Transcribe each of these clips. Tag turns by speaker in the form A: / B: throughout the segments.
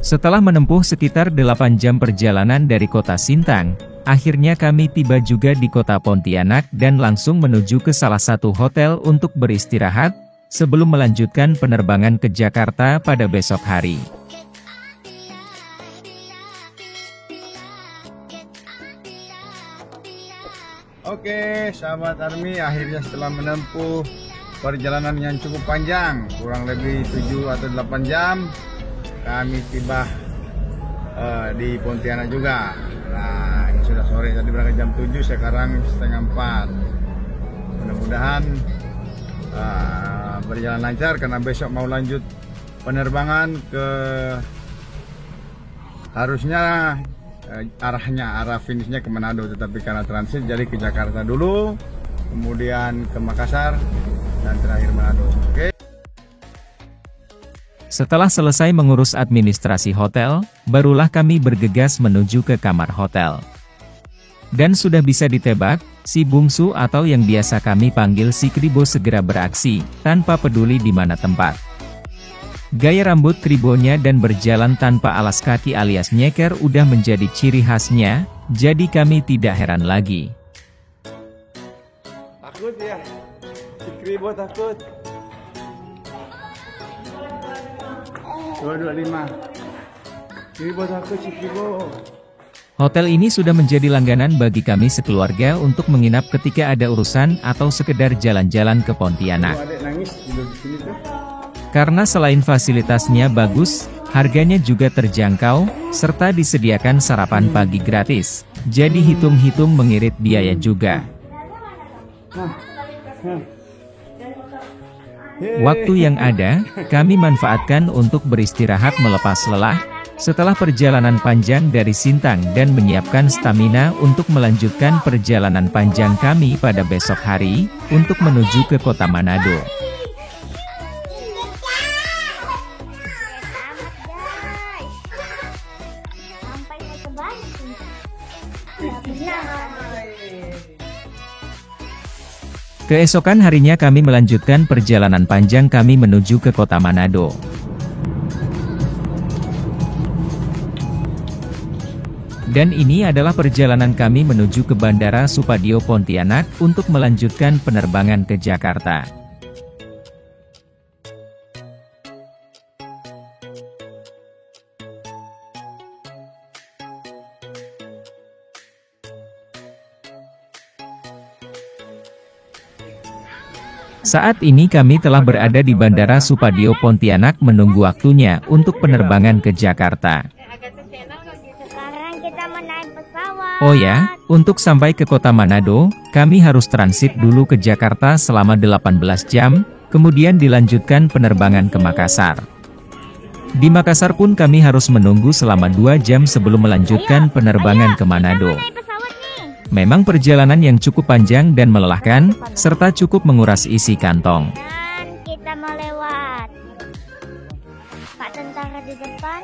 A: Setelah menempuh sekitar 8 jam perjalanan dari kota Sintang, akhirnya kami tiba juga di kota Pontianak dan langsung menuju ke salah satu hotel untuk beristirahat, sebelum melanjutkan penerbangan ke Jakarta pada besok hari.
B: Oke, sahabat ARMY, akhirnya setelah menempuh perjalanan yang cukup panjang, kurang lebih 7 atau 8 jam, kami tiba di Pontianak juga. Nah, ini sudah sore, tadi berangkat jam 7, sekarang setengah 4. Mudah-mudahan berjalan lancar, karena besok mau lanjut penerbangan ke, harusnya arah finishnya ke Manado, tetapi karena transit jadi ke Jakarta dulu, kemudian ke Makassar, dan terakhir Manado. Oke.
A: Setelah selesai mengurus administrasi hotel, barulah kami bergegas menuju ke kamar hotel. Dan sudah bisa ditebak, si bungsu atau yang biasa kami panggil si Kribo segera beraksi, tanpa peduli di mana tempat. Gaya rambut Kribonya dan berjalan tanpa alas kaki alias nyeker udah menjadi ciri khasnya, jadi kami tidak heran lagi.
B: Takut ya? Si Kribo takut. 225. Kribo takut, si Kribo.
A: Hotel ini sudah menjadi langganan bagi kami sekeluarga untuk menginap ketika ada urusan atau sekedar jalan-jalan ke Pontianak. Karena selain fasilitasnya bagus, harganya juga terjangkau, serta disediakan sarapan pagi gratis. Jadi hitung-hitung mengirit biaya juga. Waktu yang ada, kami manfaatkan untuk beristirahat melepas lelah, setelah perjalanan panjang dari Sintang dan menyiapkan stamina untuk melanjutkan perjalanan panjang kami pada besok hari, untuk menuju ke kota Manado. Keesokan harinya kami melanjutkan perjalanan panjang kami menuju ke kota Manado. Dan ini adalah perjalanan kami menuju ke Bandara Supadio Pontianak untuk melanjutkan penerbangan ke Jakarta. Saat ini kami telah berada di Bandara Supadio Pontianak menunggu waktunya untuk penerbangan ke Jakarta.
C: Sekarang kita mau naik pesawat.
A: Oh ya, untuk sampai ke kota Manado, kami harus transit dulu ke Jakarta selama 18 jam, kemudian dilanjutkan penerbangan ke Makassar. Di Makassar pun kami harus menunggu selama 2 jam sebelum melanjutkan penerbangan ke Manado. Memang perjalanan yang cukup panjang dan melelahkan, serta cukup menguras isi kantong.
C: Dan kita mau lewat. Pak tentara di depan.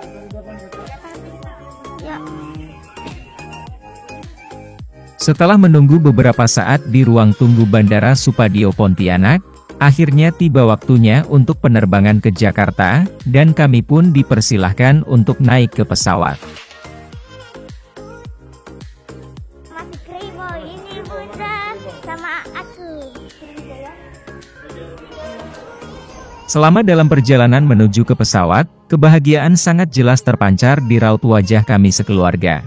C: Ya.
A: Setelah menunggu beberapa saat di ruang tunggu Bandara Supadio Pontianak, akhirnya tiba waktunya untuk penerbangan ke Jakarta, dan kami pun dipersilahkan untuk naik ke pesawat. Selama dalam perjalanan menuju ke pesawat, kebahagiaan sangat jelas terpancar di raut wajah kami sekeluarga.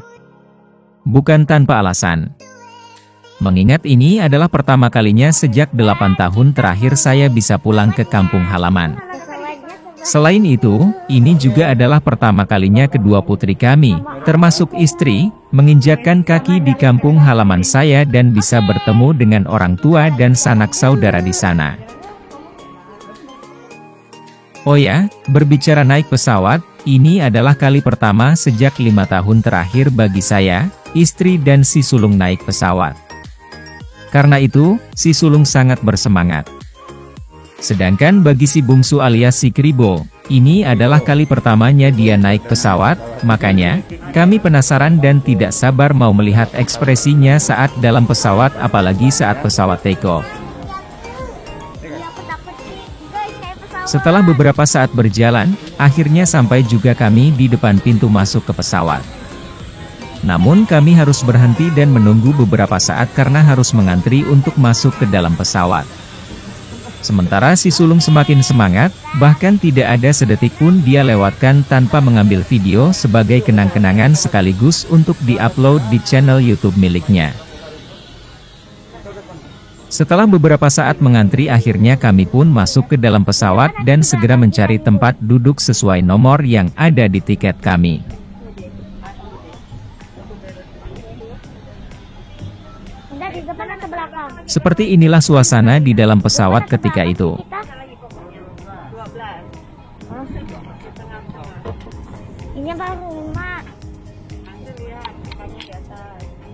A: Bukan tanpa alasan. Mengingat ini adalah pertama kalinya sejak 8 tahun terakhir saya bisa pulang ke kampung halaman. Selain itu, ini juga adalah pertama kalinya kedua putri kami, termasuk istri, menginjakkan kaki di kampung halaman saya dan bisa bertemu dengan orang tua dan sanak saudara di sana. Oh ya, berbicara naik pesawat, ini adalah kali pertama sejak 5 tahun terakhir bagi saya, istri dan si sulung naik pesawat. Karena itu, si sulung sangat bersemangat. Sedangkan bagi si bungsu alias si Kribo, ini adalah kali pertamanya dia naik pesawat, makanya, kami penasaran dan tidak sabar mau melihat ekspresinya saat dalam pesawat apalagi saat pesawat take off. Setelah beberapa saat berjalan, akhirnya sampai juga kami di depan pintu masuk ke pesawat. Namun kami harus berhenti dan menunggu beberapa saat karena harus mengantri untuk masuk ke dalam pesawat. Sementara si sulung semakin semangat, bahkan tidak ada sedetik pun dia lewatkan tanpa mengambil video sebagai kenang-kenangan sekaligus untuk di-upload di channel YouTube miliknya. Setelah beberapa saat mengantri, akhirnya kami pun masuk ke dalam pesawat dan segera mencari tempat duduk sesuai nomor yang ada di tiket kami.
C: Di depan atau belakang?
A: Seperti inilah suasana di dalam pesawat ketika itu.
C: Ini baru 5,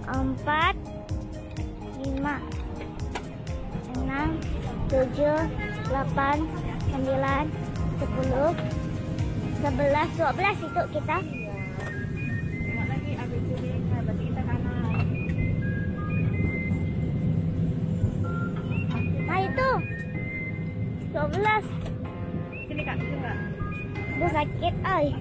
C: 4, 5, 6, 7, 8, 9, 10, 11, 12 itu kita. Nah itu 12. Sini kak, sini kak. Udah sakit, ay.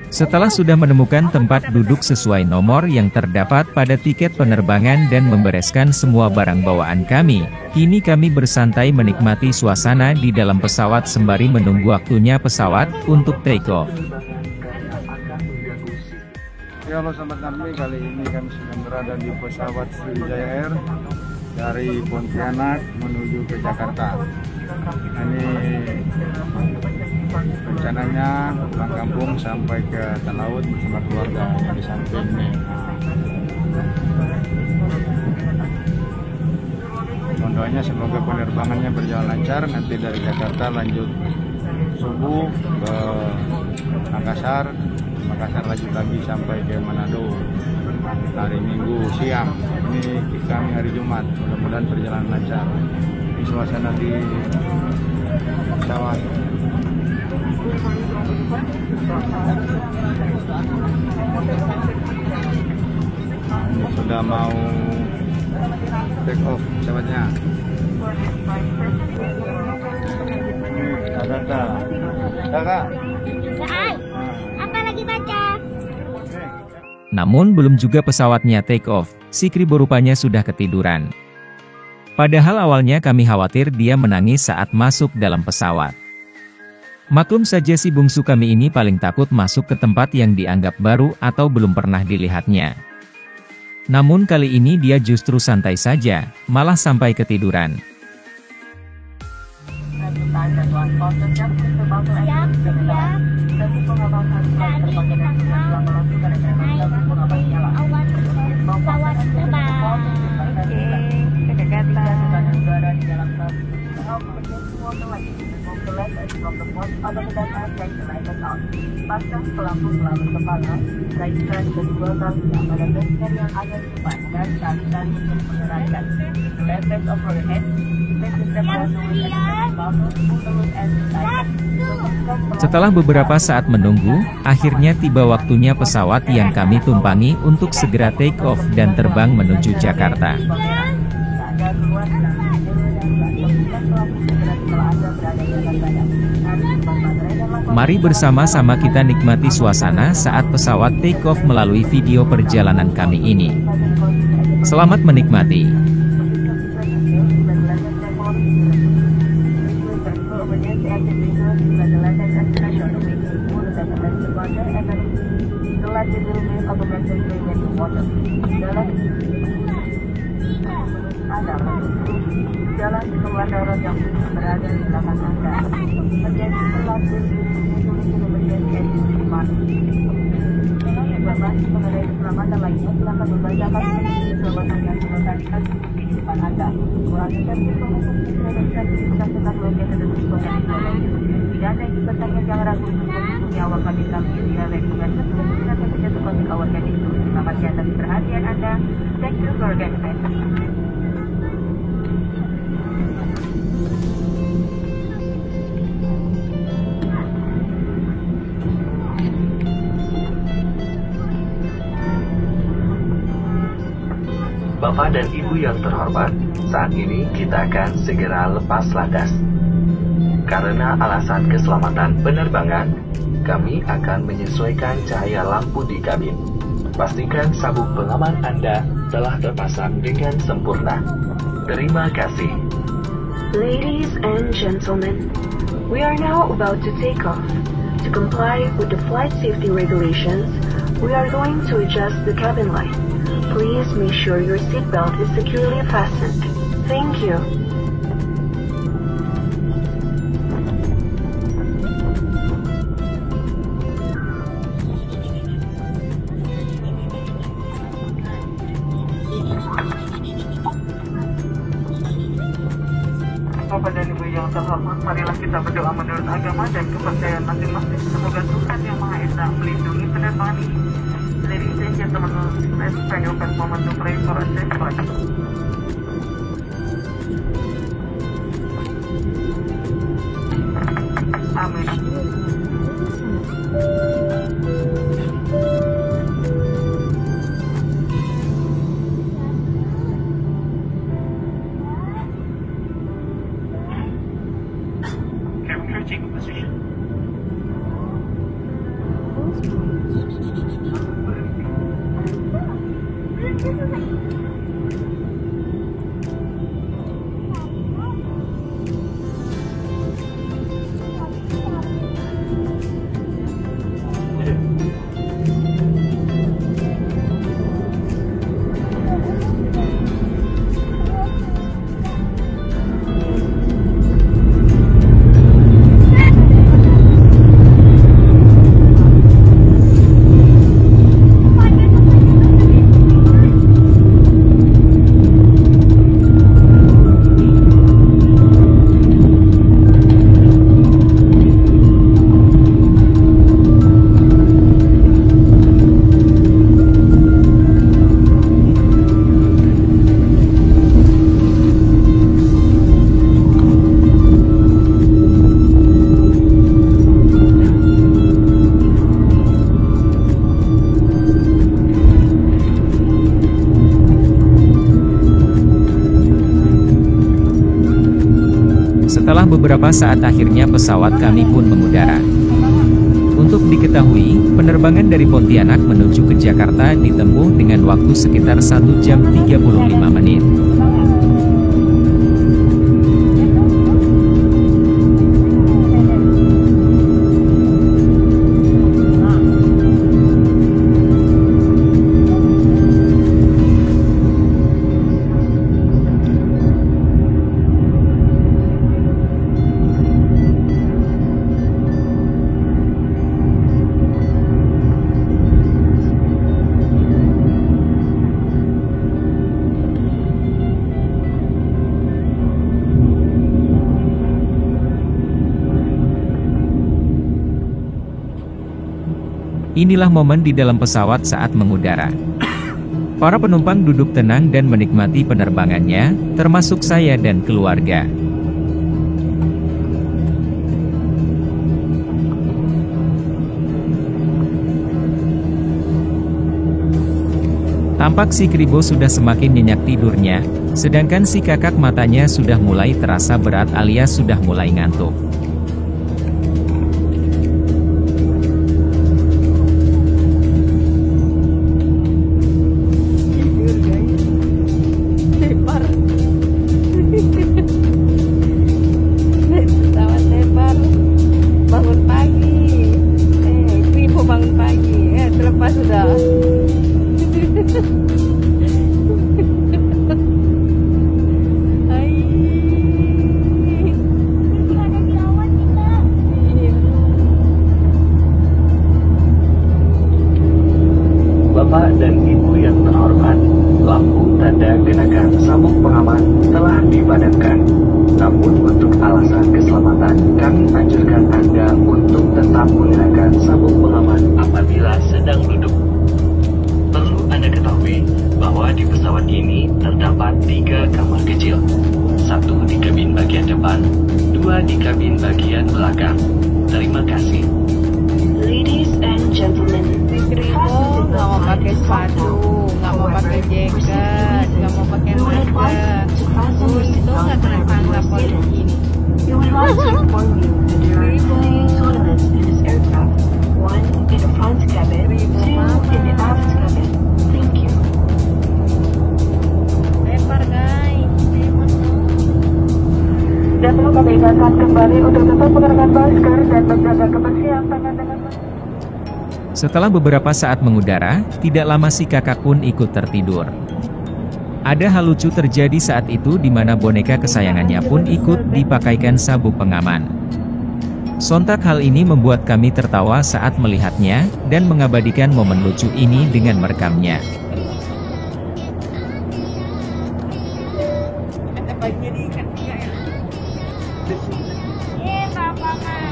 A: Setelah sudah menemukan tempat duduk sesuai nomor yang terdapat pada tiket penerbangan dan membereskan semua barang bawaan kami, kini kami bersantai menikmati suasana di dalam pesawat sembari menunggu waktunya pesawat untuk take off.
B: Ya, halo Sobat Army, kali ini kami sedang berada di pesawat Sriwijaya Air dari Pontianak menuju ke Jakarta. Ini rencananya pulang kampung sampai ke Talaut bersama keluarga yang di samping. Doanya semoga penerbangannya berjalan lancar, nanti dari Jakarta lanjut subuh ke Makassar, lanjut lagi sampai ke Manado hari Minggu siang. Ini kami hari Jumat, mudah-mudahan berjalan lancar. Ini suasana di pesawat. Ini sudah mau take off pesawatnya. Kakak.
C: Apa lagi baca?
A: Namun belum juga pesawatnya take off, si Kribo rupanya sudah ketiduran. Padahal awalnya kami khawatir dia menangis saat masuk dalam pesawat. Maklum saja si bungsu kami ini paling takut masuk ke tempat yang dianggap baru atau belum pernah dilihatnya. Namun kali ini dia justru santai saja, malah sampai ketiduran.
D: Pasang pelampung melalui kepala, kaitkan kedua kaki pada benteng yang ada di depan dan tali-tali yang mengeratkan. Left side of your head,
A: setelah beberapa saat menunggu, akhirnya tiba waktunya pesawat yang kami tumpangi untuk segera take off dan terbang menuju Jakarta. Mari bersama-sama kita nikmati suasana saat pesawat take off melalui video perjalanan kami ini. Selamat menikmati.
D: Jalan di keluar darat yang berada di belakang Anda menjadi pelaku mengenai keselamatan lainnya, silakan membacakan keselamatan yang dilakukan di depan Anda. Kurangi sertifikat teknologi yang tidak ada yang dipertanya, jangan ragu untuk melindungi awak kabin kami via regulasi dan terjatuh kontak awak kabin itu. Terima kasih atas perhatian Anda. Thank you for organization.
E: Bapak dan Ibu yang terhormat, saat ini kita akan segera lepas landas. Karena alasan keselamatan penerbangan, kami akan menyesuaikan cahaya lampu di kabin. Pastikan sabuk pengaman Anda telah terpasang dengan sempurna. Terima kasih.
D: Ladies and gentlemen, we are now about to take off. To comply with the flight safety regulations, we are going to adjust the cabin light. Please make sure your seatbelt is securely fastened. Thank you.
F: Bapak dan Ibu yang terhormat, marilah kita berdoa menurut agama dan kepercayaan masing-masing. Semoga Tuhan Yang Maha Esa melindungi penerbangan ini. Ladies and gentlemen, let's spend your best moment to pray for a safe flight. Amin. Take a position.
A: Setelah beberapa saat akhirnya pesawat kami pun mengudara. Untuk diketahui, penerbangan dari Pontianak menuju ke Jakarta ditempuh dengan waktu sekitar 1 jam 35 menit. Inilah momen di dalam pesawat saat mengudara. Para penumpang duduk tenang dan menikmati penerbangannya, termasuk saya dan keluarga. Tampak si Kribo sudah semakin nyenyak tidurnya, sedangkan si kakak matanya sudah mulai terasa berat alias sudah mulai ngantuk.
E: Bapak dan Ibu yang terhormat, lampu tanda kenakan sabuk pengaman telah dipadamkan. Namun untuk alasan keselamatan, kami anjurkan Anda untuk tetap menggunakan sabuk pengaman apabila sedang duduk. Perlu Anda ketahui bahwa di pesawat ini terdapat 3 kamar kecil. 1 di kabin bagian depan, 2 di kabin bagian belakang. Terima kasih.
D: Ladies and gentlemen,
C: Nggak mau pakai sepatu, nggak mau pakai jaket, nggak
D: nggak kena tangkap polisi ini? We would like to inform you that there are 3 toilets in this aircraft. 1 in the front cabin, 2 in the aft cabin. Thank you.
C: Lempar guys, lempar dong.
D: Dan perlu kami ingatkan kembali untuk tetap mengenakan masker dan menjaga kebersihan tangan dengan masker.
A: Setelah beberapa saat mengudara, tidak lama si kakak pun ikut tertidur. Ada hal lucu terjadi saat itu di mana boneka kesayangannya pun ikut dipakaikan sabuk pengaman. Sontak hal ini membuat kami tertawa saat melihatnya, dan mengabadikan momen lucu ini dengan merekamnya.
C: Papa mah.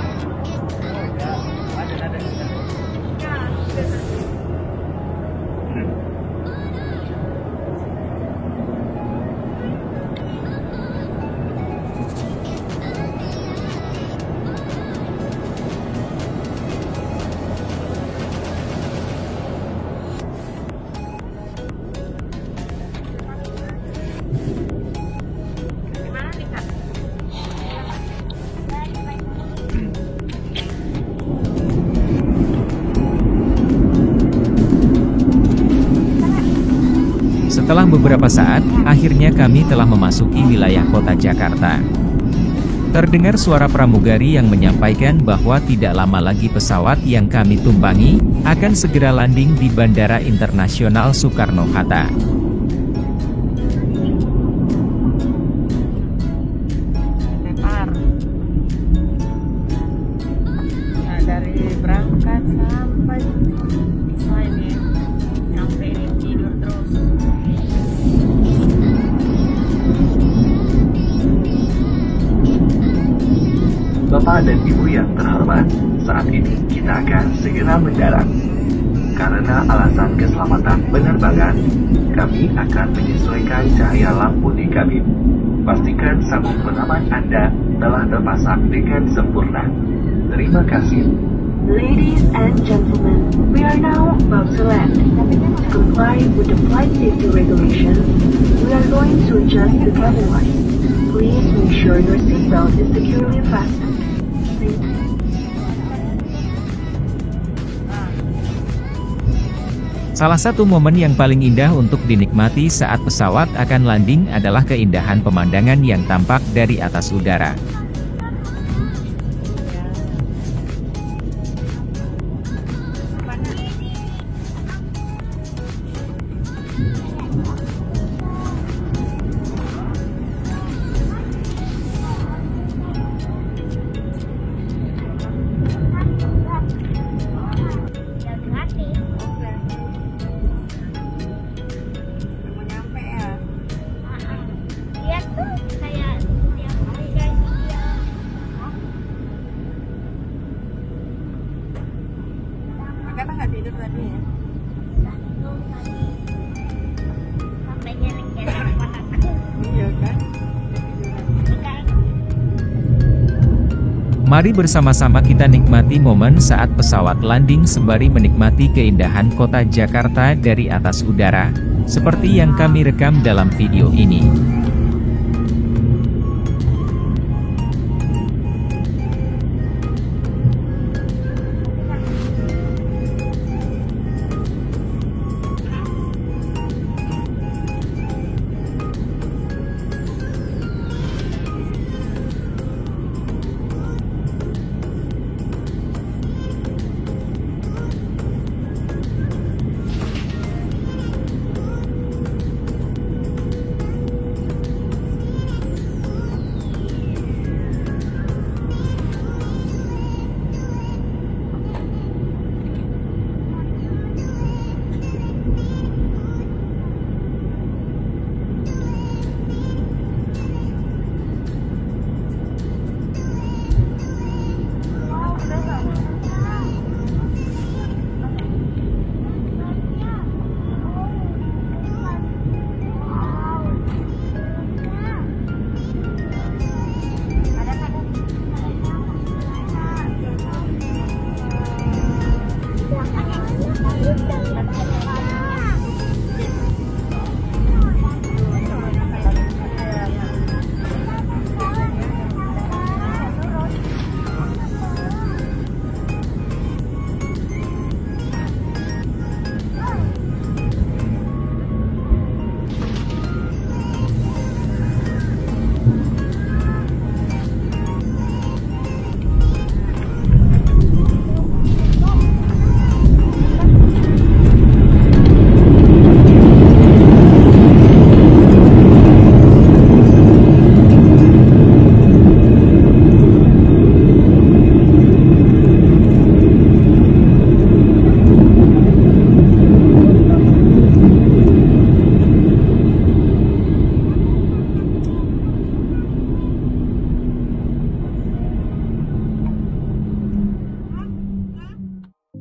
A: Setelah beberapa saat, akhirnya kami telah memasuki wilayah kota Jakarta. Terdengar suara pramugari yang menyampaikan bahwa tidak lama lagi pesawat yang kami tumpangi akan segera landing di Bandara Internasional Soekarno-Hatta.
D: Lempar. Nah, dari berangkat sampai bisa ini sampai tidur terus.
E: Bapak dan Ibu yang terhormat, saat ini kita akan segera mendarat. Karena alasan keselamatan penerbangan, kami akan menyesuaikan cahaya lampu di kabin. Pastikan sabuk pengaman Anda telah terpasang dengan sempurna. Terima kasih.
D: Ladies and gentlemen, we are now about to land. To comply with the flight safety regulations, we are going to adjust the cabin light. Please make sure your seatbelt is securely fastened.
A: Salah satu momen yang paling indah untuk dinikmati saat pesawat akan landing adalah keindahan pemandangan yang tampak dari atas udara.
D: Kenapa nggak tidur tadi ya?
C: Sampai geleng-geleng mataku.
D: Iya kan?
A: Mari bersama-sama kita nikmati momen saat pesawat landing sembari menikmati keindahan kota Jakarta dari atas udara, seperti yang kami rekam dalam video ini.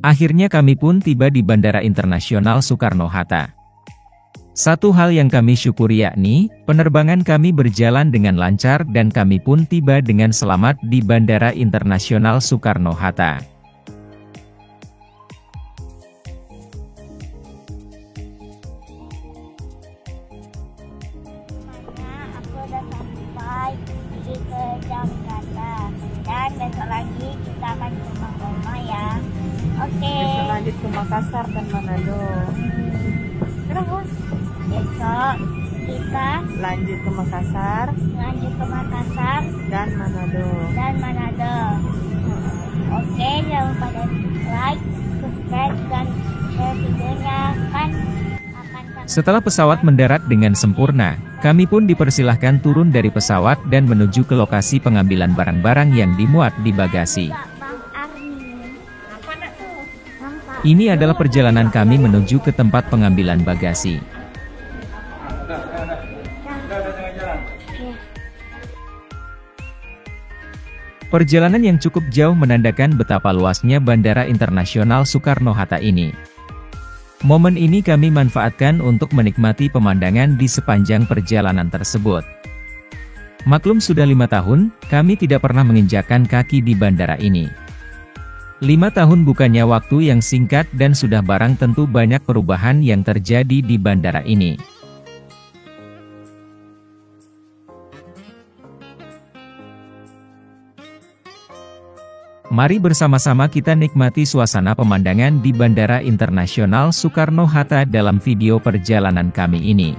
A: Akhirnya kami pun tiba di Bandara Internasional Soekarno-Hatta. Satu hal yang kami syukuri yakni, penerbangan kami berjalan dengan lancar dan kami pun tiba dengan selamat di Bandara Internasional Soekarno-Hatta.
C: Aku udah sampai ke Jakarta dan besok lagi kita akan ke rumah ya. Oke.
D: Besok lanjut ke Makassar dan Manado.
C: Terus besok kita
D: Lanjut ke Makassar
C: dan Manado. Oke, jangan lupa like, subscribe dan share videonya kan akan kami.
A: Setelah pesawat mendarat dengan sempurna, kami pun dipersilahkan turun dari pesawat dan menuju ke lokasi pengambilan barang-barang yang dimuat di bagasi.
C: Bang Army. Apa nak tuh? Nampak.
A: Ini adalah perjalanan kami menuju ke tempat pengambilan bagasi. Perjalanan yang cukup jauh menandakan betapa luasnya Bandara Internasional Soekarno-Hatta ini. Momen ini kami manfaatkan untuk menikmati pemandangan di sepanjang perjalanan tersebut. Maklum sudah 5 tahun, kami tidak pernah menginjakkan kaki di bandara ini. 5 tahun bukannya waktu yang singkat dan sudah barang tentu banyak perubahan yang terjadi di bandara ini. Mari bersama-sama kita nikmati suasana pemandangan di Bandara Internasional Soekarno-Hatta dalam video perjalanan kami ini.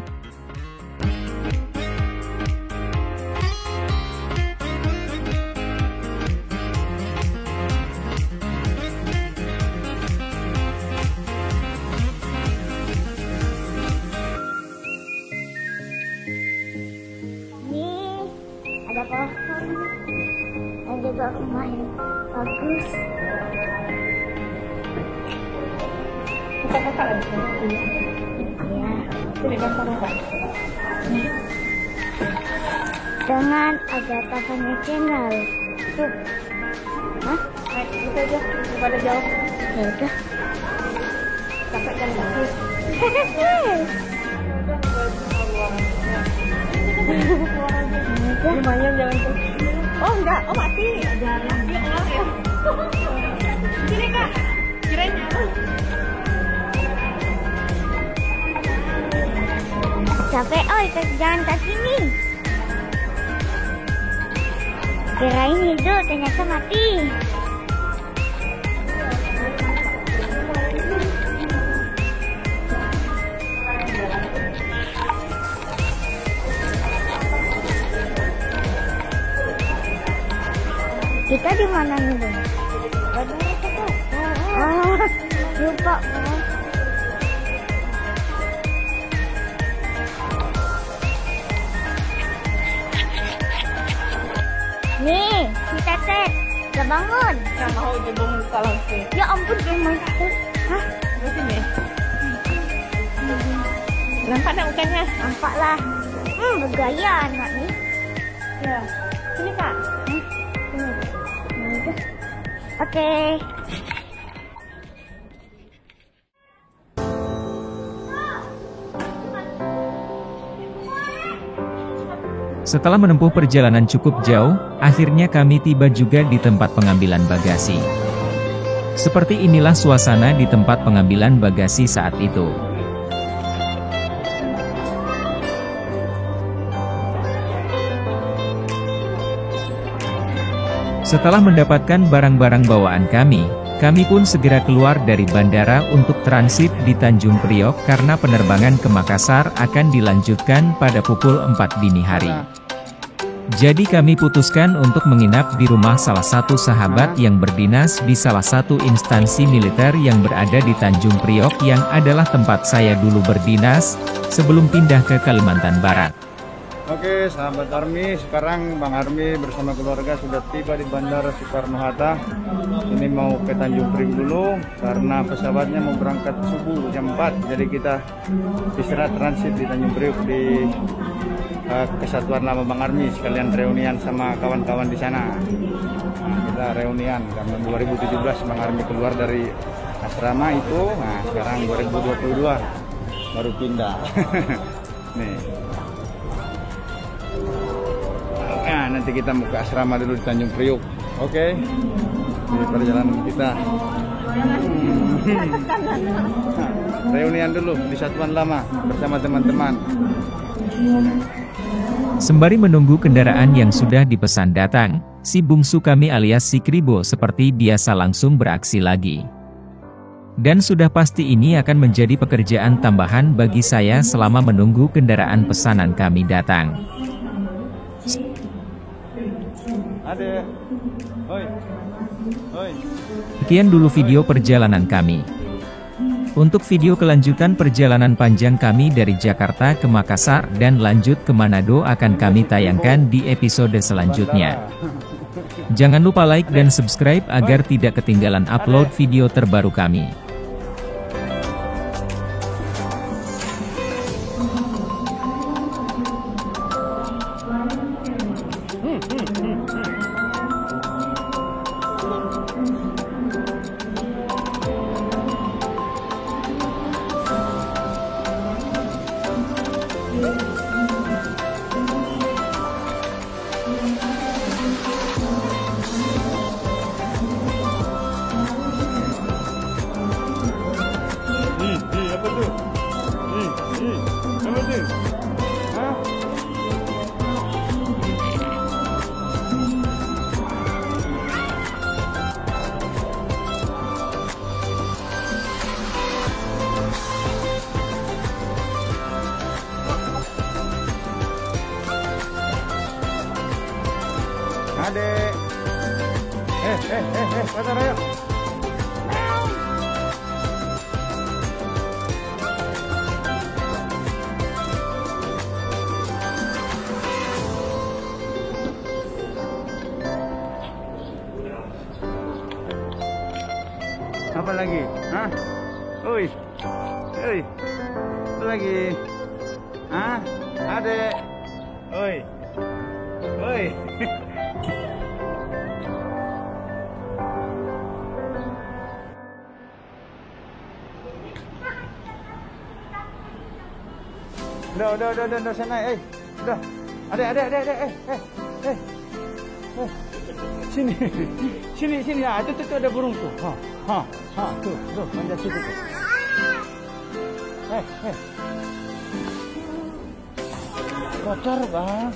C: Ini ada pohon dan juga rumah yang bagus.
D: Kita kakak lagi kan?
C: Ya,
D: Sini kan kakak.
C: dengan Agatha Fanya Channel.
D: Tuh.
C: Hah?
D: Naik itu aja. Pada jauh.
C: Ya udah.
D: Capek kan kaki. Lumayan jangan tuh. Oh enggak, oh mati. Jarang. Ya Allah ya. Sini kak. Kirain nyala.
C: Capek, oi, jangan ke sini. Kirain hidup, ternyata mati. Kita di mana nih, Bang? Oh, lupa, Bang. Nih, si Tetet, udah bangun.
D: Nggak mau jebong muka langsung.
C: Ya ampun, dia main takut. Hah?
D: Di sini. Nampak tak mukanya?
C: Nampak lah. Bergaya anak nih.
D: Ya. Sini kak.
C: Sini. Nah, itu. Oke.
A: Setelah menempuh perjalanan cukup jauh, akhirnya kami tiba juga di tempat pengambilan bagasi. Seperti inilah suasana di tempat pengambilan bagasi saat itu. Setelah mendapatkan barang-barang bawaan kami pun segera keluar dari bandara untuk transit di Tanjung Priok karena penerbangan ke Makassar akan dilanjutkan pada pukul 4 dini hari. Jadi kami putuskan untuk menginap di rumah salah satu sahabat yang berdinas di salah satu instansi militer yang berada di Tanjung Priok yang adalah tempat saya dulu berdinas, sebelum pindah ke Kalimantan Barat.
B: Oke, sahabat Army, sekarang Bang Army bersama keluarga sudah tiba di Bandara Soekarno-Hatta. Ini mau ke Tanjung Priok dulu karena pesawatnya mau berangkat subuh jam 4. Jadi kita istirahat transit di Tanjung Priok di Kesatuan Lama Bang Army, sekalian reunian sama kawan-kawan di sana. Nah, kita reunian karena 2017 Bang Army keluar dari asrama itu. Nah, sekarang 2022 baru pindah. Nih. Nah, nanti kita mau ke asrama dulu di Tanjung Priuk. Oke. Ini perjalanan kita. Reunian dulu di Satuan Lama bersama teman-teman.
A: Sembari menunggu kendaraan yang sudah dipesan datang, si bungsu kami alias si Kribo seperti biasa langsung beraksi lagi. Dan sudah pasti ini akan menjadi pekerjaan tambahan bagi saya selama menunggu kendaraan pesanan kami datang.
B: Ade. Hoi. Hoi.
A: Sekian dulu video perjalanan kami. Untuk video kelanjutan perjalanan panjang kami dari Jakarta ke Makassar dan lanjut ke Manado akan kami tayangkan di episode selanjutnya. Jangan lupa like dan subscribe agar tidak ketinggalan upload video terbaru kami.
B: Apa tuh? Apa tuh? Hah? Adek. Pasar ayo. Apa lagi? Hah? Oi. Oi. Apa lagi? Hah? Adek. Oi. Oi. Udah sana, udah. Adek, sini ya, itu ada burung tuh. Tuh, manjat situ tuh. Kotor bang.